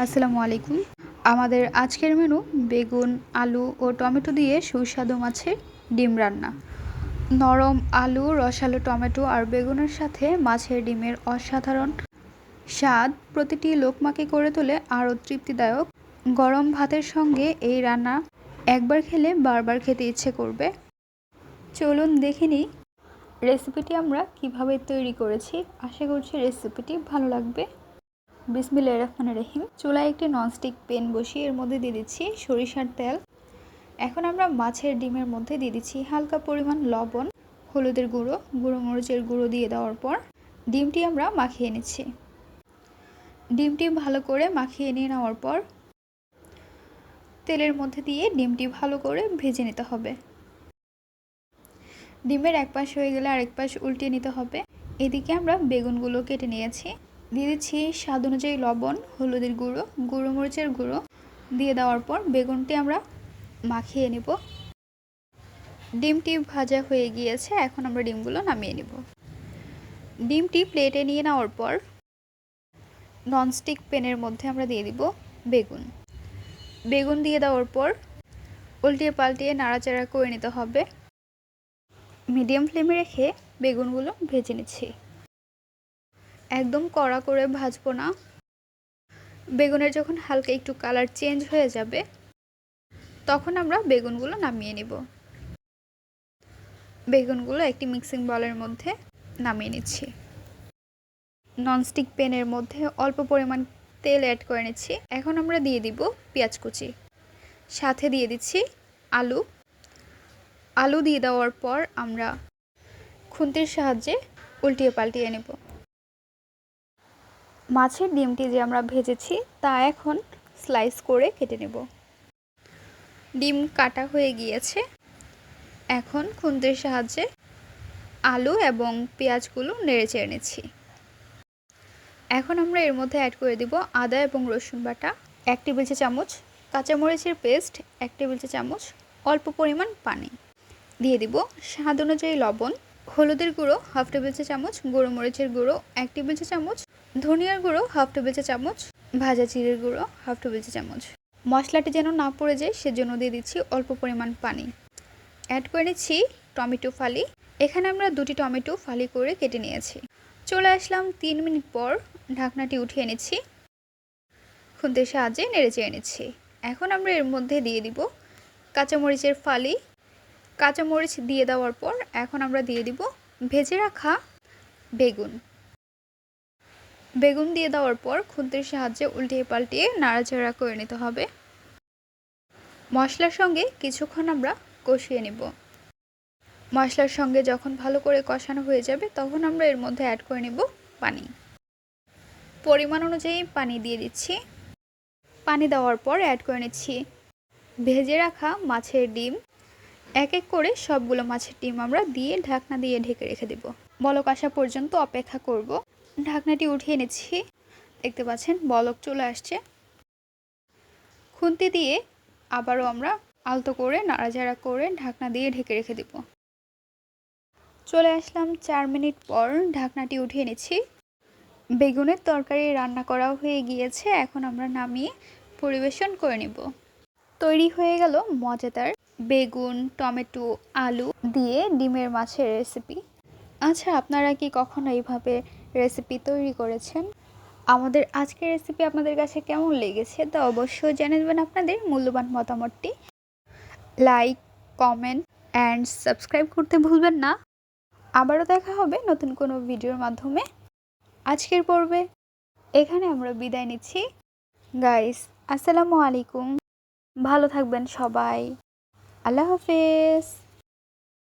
আসসালামু আলাইকুম। আমাদের আজকের মেনু বেগুন, আলু ও টমেটো দিয়ে সুস্বাদু মাছের ডিম রান্না। নরম আলু, রসালো টমেটো আর বেগুনের সাথে মাছের ডিমের অসাধারণ স্বাদ প্রতিটি লোকমাকে করে তোলে আরও তৃপ্তিদায়ক। গরম ভাতের সঙ্গে এই রান্না একবার খেলে বারবার খেতে ইচ্ছে করবে। চলুন দেখে নিই রেসিপিটি আমরা কিভাবে তৈরি করেছি। আশা করছি রেসিপিটি ভালো লাগবে। বিসমিল্লাহির রহমানির রহিম। চুলায় একটি ননস্টিক প্যান বসিয়ে এর মধ্যে দিয়ে দিচ্ছি সরিষার তেল। এখন আমরা মাছের ডিমের মধ্যে দিয়ে দিচ্ছি হালকা পরিমাণ লবণ, হলুদের গুঁড়ো, মরিচের গুঁড়ো দিয়ে দেওয়ার পর ডিমটি আমরা মাখিয়ে নিচ্ছি। ডিমটি ভালো করে মাখিয়ে নিয়ে নেওয়ার পর তেলের মধ্যে দিয়ে ডিমটি ভালো করে ভেজে নিতে হবে। ডিমের এক পাশ হয়ে গেলে আরেক পাশ উল্টিয়ে নিতে হবে। এদিকে আমরা বেগুনগুলো কেটে নিয়েছি। দিয়ে দিচ্ছি স্বাদ অনুযায়ী লবণ, হলুদের গুঁড়ো, মরিচের গুঁড়ো দিয়ে দেওয়ার পর বেগুনটি আমরা মাখিয়ে নেব। ডিমটি ভাজা হয়ে গিয়েছে, এখন আমরা ডিমগুলো নামিয়ে নেব। ডিমটি প্লেটে নিয়ে নেওয়ার পর ননস্টিক প্যানের মধ্যে আমরা দিয়ে দিব বেগুন দিয়ে দেওয়ার পর উল্টিয়ে পাল্টিয়ে নাড়াচাড়া করে নিতে হবে। মিডিয়াম ফ্লেমে রেখে বেগুনগুলো ভেজে নিচ্ছি। একদম কড়া করে ভাজবো না। বেগুনের যখন হালকা একটু কালার চেঞ্জ হয়ে যাবে তখন আমরা বেগুনগুলো নামিয়ে নেব। বেগুনগুলো একটি মিক্সিং বলের মধ্যে নামিয়ে নিচ্ছি। ননস্টিক প্যানের মধ্যে অল্প পরিমাণ তেল অ্যাড করে নিচ্ছি। এখন আমরা দিয়ে দিব পেঁয়াজ কুচি, সাথে দিয়ে দিচ্ছি আলু দিয়ে দেওয়ার পর আমরা খুন্তির সাহায্যে উল্টিয়ে পাল্টিয়ে নেব। মাছের ডিমটি যে আমরা ভেজেছি তা এখন স্লাইস করে কেটে নেব। ডিম কাটা হয়ে গিয়েছে, এখন খুন্তির সাহায্যে আলু এবং পেঁয়াজগুলো নেড়ে চেড়ে নিচ্ছি। এখন আমরা এর মধ্যে অ্যাড করে দিব আদা এবং রসুন বাটা 1 টেবিল চামচ, কাঁচামরিচের পেস্ট 1 টেবিল চামচ, অল্প পরিমাণ পানি দিয়ে দিব, স্বাদ অনুযায়ী লবণ, হলুদের গুঁড়ো 1/2 টেবিল চামচ, মরিচের গুঁড়ো 1 টেবিল চামচ, ধনিয়ার গুঁড়ো 1/2 টেবিল চামচ, ভাজা জিরের গুঁড়ো 1/2 টেবিল চামচ। মশলাটি যেন না পড়ে যায় সেজন্য দিয়ে দিচ্ছি অল্প পরিমাণ পানি। অ্যাড করে নিচ্ছি টমেটো ফালি। এখানে আমরা 2টি টমেটো ফালি করে কেটে নিয়েছি। চলে আসলাম 3 মিনিট পর, ঢাকনাটি উঠিয়ে নিচ্ছি, খুন্তির সাহায্যে নেড়ে চেড়ে নিচ্ছি। এখন আমরা এর মধ্যে দিয়ে দিব কাঁচামরিচের ফালি। কাঁচামরিচ দিয়ে দেওয়ার পর এখন আমরা দিয়ে দিব ভেজে রাখা বেগুন দিয়ে দেওয়ার পর খুন্তির সাহায্যে উল্টিয়ে পাল্টিয়ে নাড়াচাড়া করে নিতে হবে। মশলার সঙ্গে কিছুক্ষণ আমরা কষিয়ে নেব। মশলার সঙ্গে যখন ভালো করে কষানো হয়ে যাবে তখন আমরা এর মধ্যে অ্যাড করে নেব পানি। পরিমাণ অনুযায়ী পানি দিয়ে দিচ্ছি। পানি দেওয়ার পর অ্যাড করে নিচ্ছি ভেজে রাখা মাছের ডিম। এক এক করে সবগুলো মাছের ডিম আমরা দিয়ে ঢাকনা দিয়ে ঢেকে রেখে দেব। বলক আসা পর্যন্ত অপেক্ষা করব। ঢাকনাটি উঠিয়ে নিচ্ছি। দেখতে পাচ্ছেন বলক চলে আসছে। খুন্তি দিয়ে আবারও আমরা আলতো করে নাড়াচাড়া করে ঢাকনা দিয়ে ঢেকে রেখে দেব। চলে আসলাম 4 মিনিট পর, ঢাকনাটি উঠিয়ে নিচ্ছি। বেগুনের তরকারি রান্না করা হয়ে গিয়েছে, এখন আমরা নামিয়ে পরিবেশন করে নেব। তৈরি হয়ে গেল মজাদার বেগুন, টমেটো, আলু দিয়ে ডিমের মাছের রেসিপি। আচ্ছা, আপনারা কি কখনো এইভাবে রেসিপি তৈরি করেছেন? আমাদের আজকের রেসিপি আপনাদের কাছে কেমন লেগেছে তা অবশ্যই জানাবেন আপনাদের মূল্যবান মতামতটি। লাইক, কমেন্ট অ্যান্ড সাবস্ক্রাইব করতে ভুলবেন না। আবারও দেখা হবে নতুন কোনো ভিডিওর মাধ্যমে। আজকের পর্বে এখানে আমরা বিদায় নিচ্ছি। গাইস, আসসালামু আলাইকুম। ভালো থাকবেন সবাই। আল্লাহ হাফেজ।